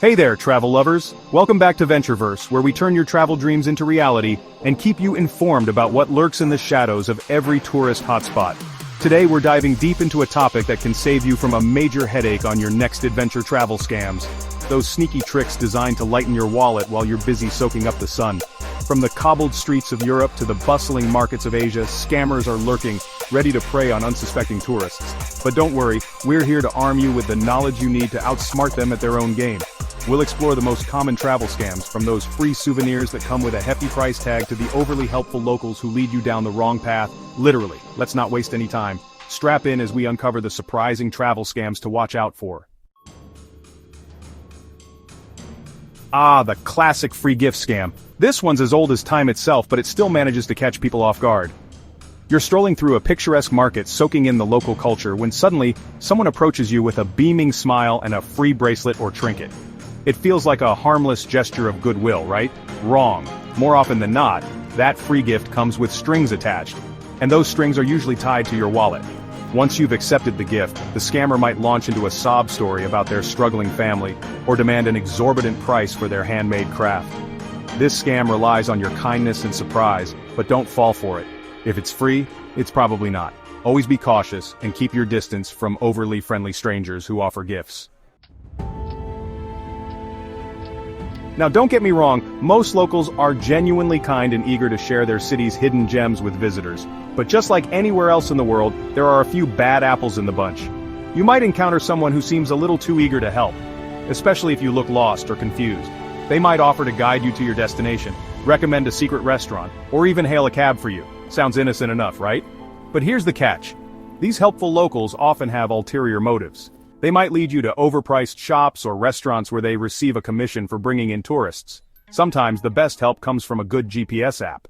Hey there, travel lovers! Welcome back to Ventureverse, where we turn your travel dreams into reality and keep you informed about what lurks in the shadows of every tourist hotspot. Today we're diving deep into a topic that can save you from a major headache on your next adventure travel scams. Those sneaky tricks designed to lighten your wallet while you're busy soaking up the sun. From the cobbled streets of Europe to the bustling markets of Asia, scammers are lurking, ready to prey on unsuspecting tourists. But don't worry, we're here to arm you with the knowledge you need to outsmart them at their own game. We'll explore the most common travel scams, from those free souvenirs that come with a hefty price tag to the overly helpful locals who lead you down the wrong path. Literally, let's not waste any time. Strap in as we uncover the surprising travel scams to watch out for. The classic free gift scam. This one's as old as time itself, but it still manages to catch people off guard. You're strolling through a picturesque market soaking in the local culture when suddenly, someone approaches you with a beaming smile and a free bracelet or trinket. It feels like a harmless gesture of goodwill, right? Wrong. More often than not, that free gift comes with strings attached. And those strings are usually tied to your wallet. Once you've accepted the gift, the scammer might launch into a sob story about their struggling family, or demand an exorbitant price for their handmade craft. This scam relies on your kindness and surprise, but don't fall for it. If it's free, it's probably not. Always be cautious and keep your distance from overly friendly strangers who offer gifts. Now don't get me wrong, most locals are genuinely kind and eager to share their city's hidden gems with visitors. But just like anywhere else in the world, there are a few bad apples in the bunch. You might encounter someone who seems a little too eager to help, especially if you look lost or confused. They might offer to guide you to your destination, recommend a secret restaurant, or even hail a cab for you. Sounds innocent enough, right? But here's the catch. These helpful locals often have ulterior motives. They might lead you to overpriced shops or restaurants where they receive a commission for bringing in tourists. Sometimes the best help comes from a good GPS app.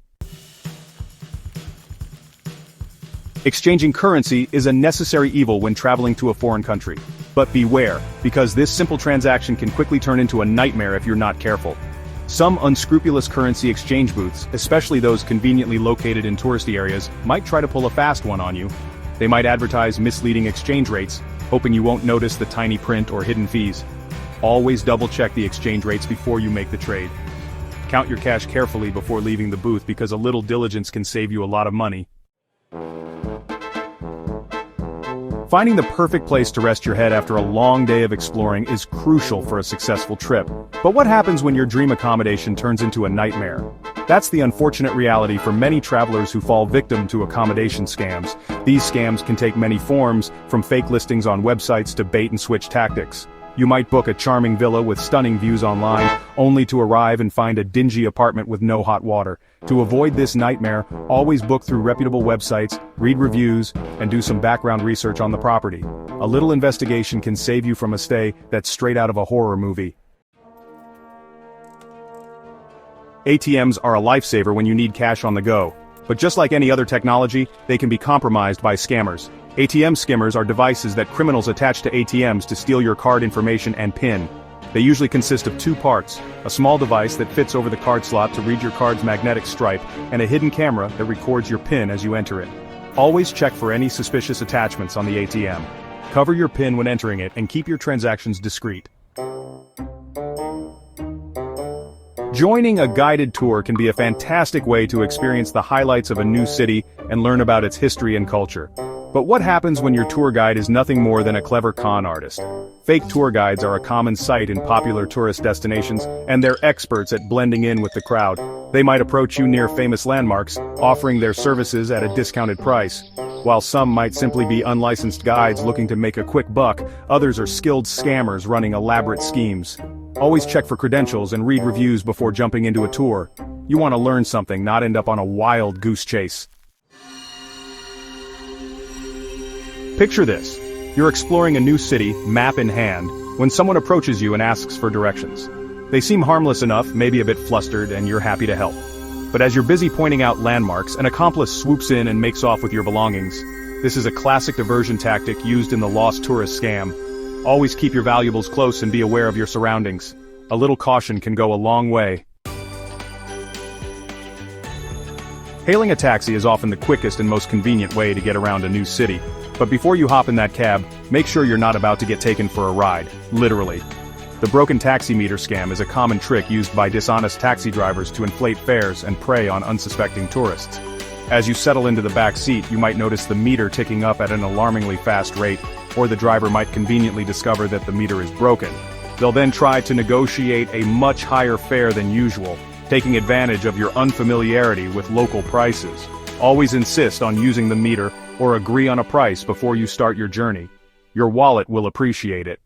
Exchanging currency is a necessary evil when traveling to a foreign country. But beware, because this simple transaction can quickly turn into a nightmare if you're not careful. Some unscrupulous currency exchange booths, especially those conveniently located in touristy areas, might try to pull a fast one on you. They might advertise misleading exchange rates, hoping you won't notice the tiny print or hidden fees. Always double-check the exchange rates before you make the trade. Count your cash carefully before leaving the booth, because a little diligence can save you a lot of money. Finding the perfect place to rest your head after a long day of exploring is crucial for a successful trip. But what happens when your dream accommodation turns into a nightmare? That's the unfortunate reality for many travelers who fall victim to accommodation scams. These scams can take many forms, from fake listings on websites to bait-and-switch tactics. You might book a charming villa with stunning views online, only to arrive and find a dingy apartment with no hot water. To avoid this nightmare, always book through reputable websites, read reviews, and do some background research on the property. A little investigation can save you from a stay that's straight out of a horror movie. ATMs are a lifesaver when you need cash on the go. But just like any other technology, they can be compromised by scammers. ATM skimmers are devices that criminals attach to ATMs to steal your card information and PIN. They usually consist of two parts: a small device that fits over the card slot to read your card's magnetic stripe, and a hidden camera that records your PIN as you enter it. Always check for any suspicious attachments on the ATM. Cover your PIN when entering it and keep your transactions discreet. Joining a guided tour can be a fantastic way to experience the highlights of a new city and learn about its history and culture. But what happens when your tour guide is nothing more than a clever con artist? Fake tour guides are a common sight in popular tourist destinations, and they're experts at blending in with the crowd. They might approach you near famous landmarks, offering their services at a discounted price. While some might simply be unlicensed guides looking to make a quick buck, others are skilled scammers running elaborate schemes. Always check for credentials and read reviews before jumping into a tour. You want to learn something, not end up on a wild goose chase. Picture this. You're exploring a new city, map in hand, when someone approaches you and asks for directions. They seem harmless enough, maybe a bit flustered, and you're happy to help. But as you're busy pointing out landmarks, an accomplice swoops in and makes off with your belongings. This is a classic diversion tactic used in the lost tourist scam. Always keep your valuables close and be aware of your surroundings. A little caution can go a long way. Hailing a taxi is often the quickest and most convenient way to get around a new city. But before you hop in that cab, make sure you're not about to get taken for a ride, literally. The broken taxi meter scam is a common trick used by dishonest taxi drivers to inflate fares and prey on unsuspecting tourists. As you settle into the back seat, you might notice the meter ticking up at an alarmingly fast rate, or the driver might conveniently discover that the meter is broken. They'll then try to negotiate a much higher fare than usual, taking advantage of your unfamiliarity with local prices. Always insist on using the meter or agree on a price before you start your journey. Your wallet will appreciate it.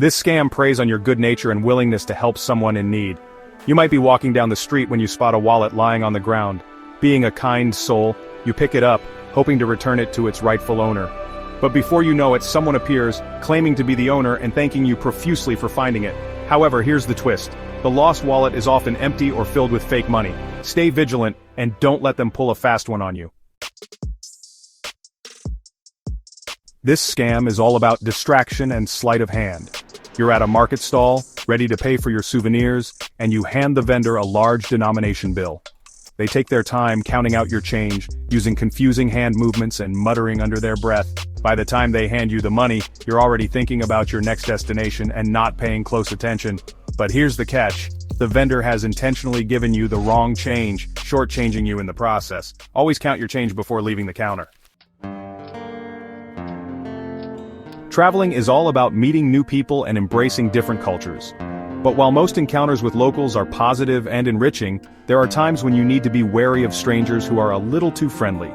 This scam preys on your good nature and willingness to help someone in need. You might be walking down the street when you spot a wallet lying on the ground. Being a kind soul, you pick it up, hoping to return it to its rightful owner. But before you know it, someone appears, claiming to be the owner and thanking you profusely for finding it. However, here's the twist. The lost wallet is often empty or filled with fake money. Stay vigilant, and don't let them pull a fast one on you. This scam is all about distraction and sleight of hand. You're at a market stall, ready to pay for your souvenirs, and you hand the vendor a large denomination bill. They take their time counting out your change, using confusing hand movements and muttering under their breath. By the time they hand you the money, you're already thinking about your next destination and not paying close attention. But here's the catch. The vendor has intentionally given you the wrong change, shortchanging you in the process. Always count your change before leaving the counter. Traveling is all about meeting new people and embracing different cultures. But while most encounters with locals are positive and enriching, there are times when you need to be wary of strangers who are a little too friendly.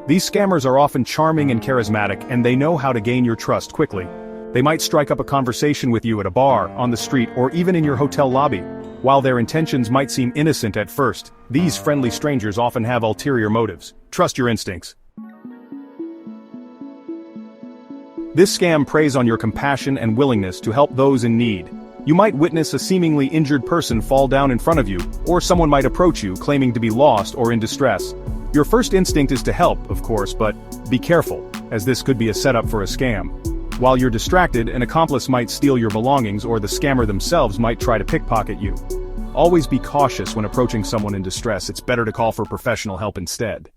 These scammers are often charming and charismatic, and they know how to gain your trust quickly. They might strike up a conversation with you at a bar, on the street, or even in your hotel lobby. While their intentions might seem innocent at first, these friendly strangers often have ulterior motives. Trust your instincts. This scam preys on your compassion and willingness to help those in need. You might witness a seemingly injured person fall down in front of you, or someone might approach you claiming to be lost or in distress. Your first instinct is to help, of course, but be careful, as this could be a setup for a scam. While you're distracted, an accomplice might steal your belongings, or the scammer themselves might try to pickpocket you. Always be cautious when approaching someone in distress. It's better to call for professional help instead.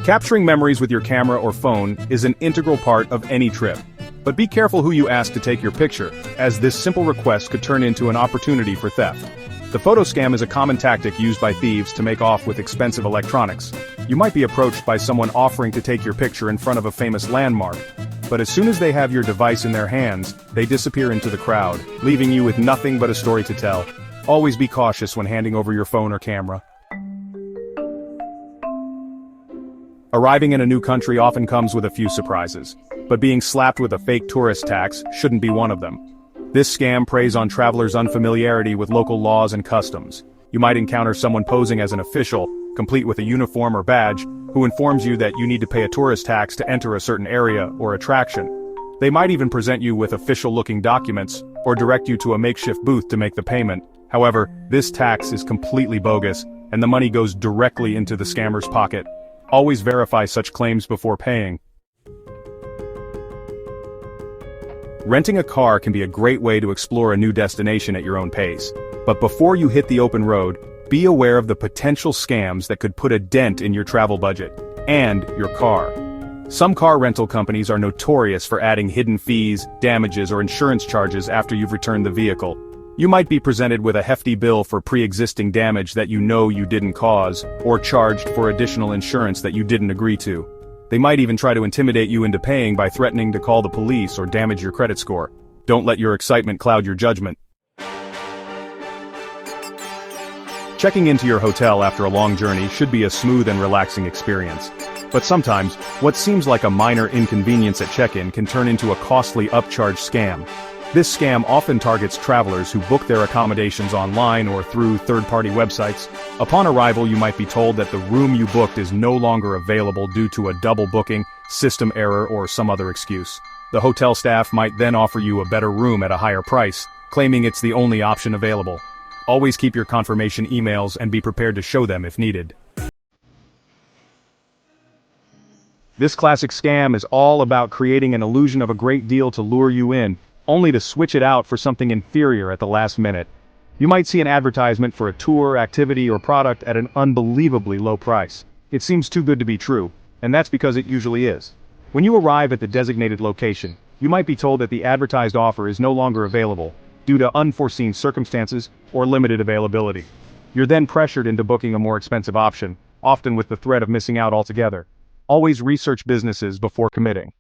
Capturing memories with your camera or phone is an integral part of any trip. But be careful who you ask to take your picture, as this simple request could turn into an opportunity for theft. The photo scam is a common tactic used by thieves to make off with expensive electronics. You might be approached by someone offering to take your picture in front of a famous landmark. But as soon as they have your device in their hands, they disappear into the crowd, leaving you with nothing but a story to tell. Always be cautious when handing over your phone or camera. Arriving in a new country often comes with a few surprises, but being slapped with a fake tourist tax shouldn't be one of them. This scam preys on travelers' unfamiliarity with local laws and customs. You might encounter someone posing as an official, complete with a uniform or badge, who informs you that you need to pay a tourist tax to enter a certain area or attraction. They might even present you with official-looking documents, or direct you to a makeshift booth to make the payment. However, this tax is completely bogus, and the money goes directly into the scammer's pocket. Always verify such claims before paying. Renting a car can be a great way to explore a new destination at your own pace. But before you hit the open road, be aware of the potential scams that could put a dent in your travel budget and your car. Some car rental companies are notorious for adding hidden fees, damages, or insurance charges after you've returned the vehicle. You might be presented with a hefty bill for pre-existing damage that you know you didn't cause, or charged for additional insurance that you didn't agree to. They might even try to intimidate you into paying by threatening to call the police or damage your credit score. Don't let your excitement cloud your judgment. Checking into your hotel after a long journey should be a smooth and relaxing experience. But sometimes, what seems like a minor inconvenience at check-in can turn into a costly upcharge scam. This scam often targets travelers who book their accommodations online or through third-party websites. Upon arrival, you might be told that the room you booked is no longer available due to a double booking, system error, or some other excuse. The hotel staff might then offer you a better room at a higher price, claiming it's the only option available. Always keep your confirmation emails and be prepared to show them if needed. This classic scam is all about creating an illusion of a great deal to lure you in, only to switch it out for something inferior at the last minute. You might see an advertisement for a tour, activity, or product at an unbelievably low price. It seems too good to be true, and that's because it usually is. When you arrive at the designated location, you might be told that the advertised offer is no longer available due to unforeseen circumstances or limited availability. You're then pressured into booking a more expensive option, often with the threat of missing out altogether. Always research businesses before committing.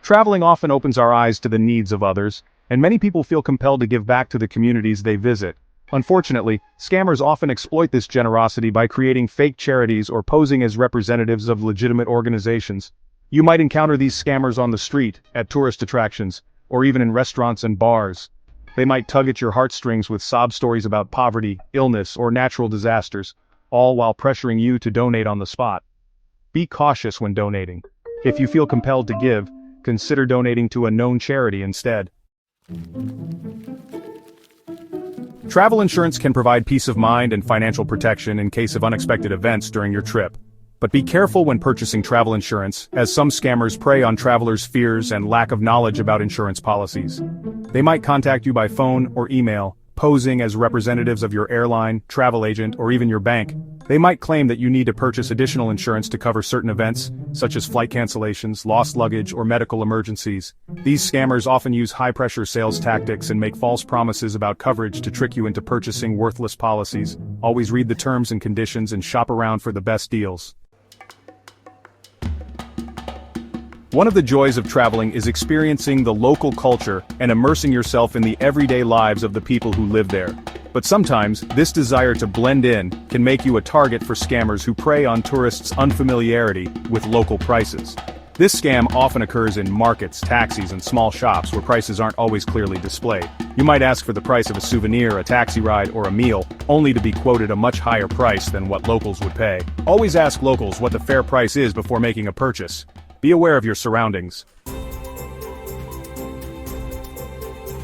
Traveling often opens our eyes to the needs of others, and many people feel compelled to give back to the communities they visit. Unfortunately, scammers often exploit this generosity by creating fake charities or posing as representatives of legitimate organizations. You might encounter these scammers on the street, at tourist attractions, or even in restaurants and bars. They might tug at your heartstrings with sob stories about poverty, illness, or natural disasters, all while pressuring you to donate on the spot. Be cautious when donating. If you feel compelled to give, consider donating to a known charity instead. Travel insurance can provide peace of mind and financial protection in case of unexpected events during your trip. But be careful when purchasing travel insurance, as some scammers prey on travelers' fears and lack of knowledge about insurance policies. They might contact you by phone or email, posing as representatives of your airline, travel agent, or even your bank. They might claim that you need to purchase additional insurance to cover certain events, such as flight cancellations, lost luggage, or medical emergencies. These scammers often use high-pressure sales tactics and make false promises about coverage to trick you into purchasing worthless policies. Always read the terms and conditions and shop around for the best deals. One of the joys of traveling is experiencing the local culture and immersing yourself in the everyday lives of the people who live there. But sometimes, this desire to blend in can make you a target for scammers who prey on tourists' unfamiliarity with local prices. This scam often occurs in markets, taxis, and small shops where prices aren't always clearly displayed. You might ask for the price of a souvenir, a taxi ride, or a meal, only to be quoted a much higher price than what locals would pay. Always ask locals what the fair price is before making a purchase. Be aware of your surroundings.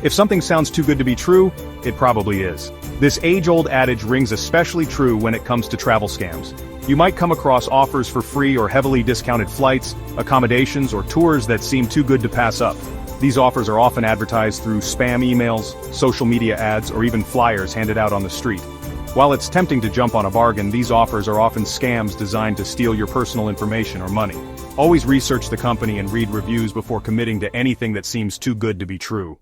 If something sounds too good to be true, it probably is. This age-old adage rings especially true when it comes to travel scams. You might come across offers for free or heavily discounted flights, accommodations, or tours that seem too good to pass up. These offers are often advertised through spam emails, social media ads, or even flyers handed out on the street. While it's tempting to jump on a bargain, these offers are often scams designed to steal your personal information or money. Always research the company and read reviews before committing to anything that seems too good to be true.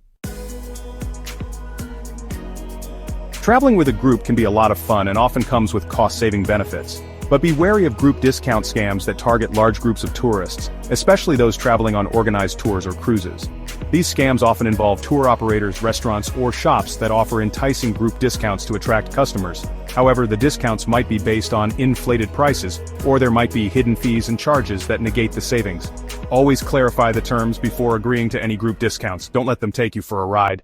Traveling with a group can be a lot of fun and often comes with cost-saving benefits. But be wary of group discount scams that target large groups of tourists, especially those traveling on organized tours or cruises. These scams often involve tour operators, restaurants, or shops that offer enticing group discounts to attract customers. However, the discounts might be based on inflated prices, or there might be hidden fees and charges that negate the savings. Always clarify the terms before agreeing to any group discounts. Don't let them take you for a ride.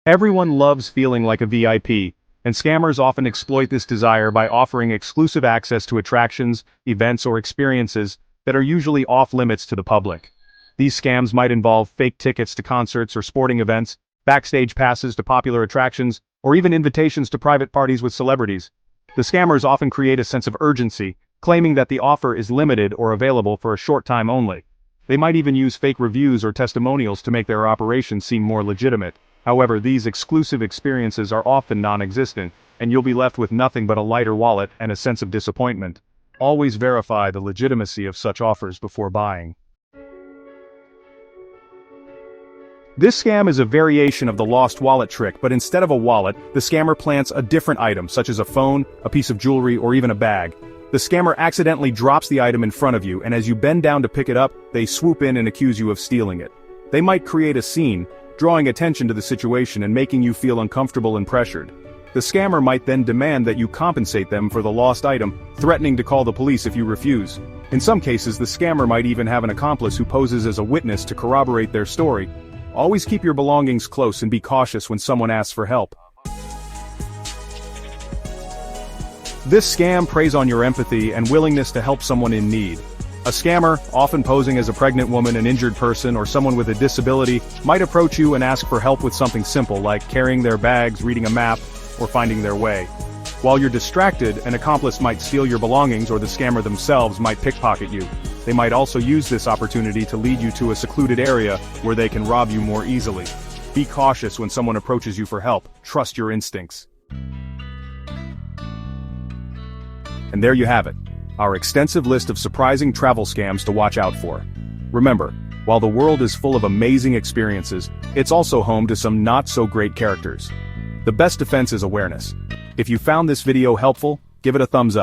Everyone loves feeling like a VIP, and scammers often exploit this desire by offering exclusive access to attractions, events, or experiences that are usually off-limits to the public. These scams might involve fake tickets to concerts or sporting events, backstage passes to popular attractions, or even invitations to private parties with celebrities. The scammers often create a sense of urgency, claiming that the offer is limited or available for a short time only. They might even use fake reviews or testimonials to make their operation seem more legitimate. However, these exclusive experiences are often non-existent, and you'll be left with nothing but a lighter wallet and a sense of disappointment. Always verify the legitimacy of such offers before buying. This scam is a variation of the lost wallet trick, but instead of a wallet, the scammer plants a different item, such as a phone, a piece of jewelry, or even a bag. The scammer accidentally drops the item in front of you, and as you bend down to pick it up, they swoop in and accuse you of stealing it. They might create a scene, drawing attention to the situation and making you feel uncomfortable and pressured. The scammer might then demand that you compensate them for the lost item, threatening to call the police if you refuse. In some cases, the scammer might even have an accomplice who poses as a witness to corroborate their story. Always keep your belongings close and be cautious when someone asks for help. This scam preys on your empathy and willingness to help someone in need. A scammer, often posing as a pregnant woman, an injured person, or someone with a disability, might approach you and ask for help with something simple like carrying their bags, reading a map, or finding their way. While you're distracted, an accomplice might steal your belongings, or the scammer themselves might pickpocket you. They might also use this opportunity to lead you to a secluded area where they can rob you more easily. Be cautious when someone approaches you for help. Trust your instincts. And there you have it, our extensive list of surprising travel scams to watch out for. Remember, while the world is full of amazing experiences, it's also home to some not-so-great characters. The best defense is awareness. If you found this video helpful, give it a thumbs up.